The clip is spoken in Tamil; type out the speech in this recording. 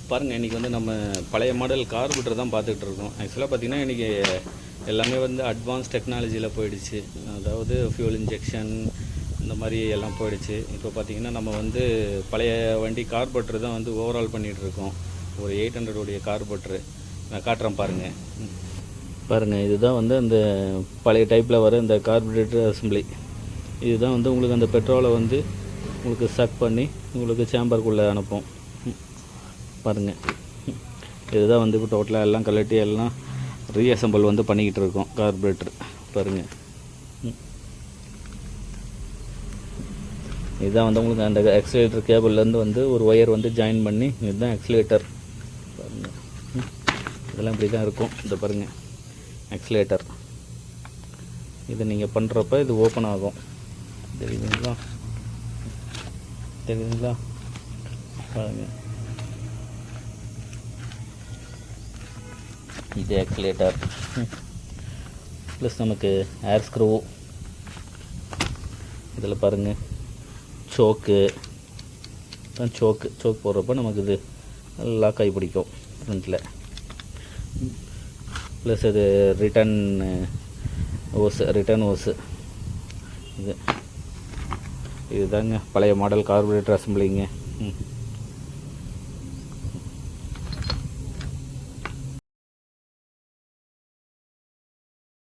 பாருங்கள், இன்றைக்கி வந்து நம்ம பழைய மாடல் கார்பரேட்டர் தான் பார்த்துக்கிட்டு இருக்கோம். ஆக்சுவலாக பார்த்திங்கன்னா இன்றைக்கி எல்லாமே வந்து அட்வான்ஸ் டெக்னாலஜியில் போயிடுச்சு. அதாவது ஃபியூல் இன்ஜெக்ஷன் இந்த மாதிரி எல்லாம் போயிடுச்சு. இப்போ பார்த்திங்கன்னா நம்ம வந்து பழைய வண்டி கார்பரேட்டர் தான் வந்து ஓவரால் பண்ணிகிட்ருக்கோம். ஒரு 800 உடைய கார்பரேட்டரு நான் காட்டுறேன் பாருங்கள். இதுதான் வந்து அந்த பழைய டைப்பில் வர இந்த கார்பரேட்டர் அசம்பிளி. இதுதான் வந்து உங்களுக்கு அந்த பெட்ரோலை வந்து உங்களுக்கு சக் பண்ணி உங்களுக்கு சேம்பருக்குள்ளே அனுப்பும். பாருங்கள், இதுதான் வந்து இப்போ டோட்டலாக எல்லாம் கலட்டி எல்லாம் ரீஅசம்பிள் வந்து பண்ணிக்கிட்டு இருக்கோம் கார்பரேட்டர். பாருங்கள், இதுதான் வந்து உங்களுக்கு அந்த ஆக்சிலேட்டர் கேபிள்லேருந்து வந்து ஒரு ஒயர் வந்து ஜாயின் பண்ணி இதுதான் ஆக்சிலேட்டர். பாருங்கள், இதெல்லாம் இப்படி தான் இருக்கும். இந்த பாருங்கள் ஆக்சிலேட்டர். இது நீங்கள் பண்ணுறப்ப இது ஓப்பன் ஆகும். தெரியுதுங்களா? பாருங்கள், இது ஆக்சிலேட்டர் ப்ளஸ் நமக்கு ஏர் ஸ்க்ரூ. இதில் பாருங்கள் சோக்கு தான். சோக்கு போடுறப்ப நமக்கு இது லாக் ஆகி பிடிக்கும் ஃப்ரண்ட்டில். ப்ளஸ் இது ரிட்டன் ஓஸு. இதுதாங்க பழைய மாடல் கார்பரேட்டர் அசம்பிளிங்க.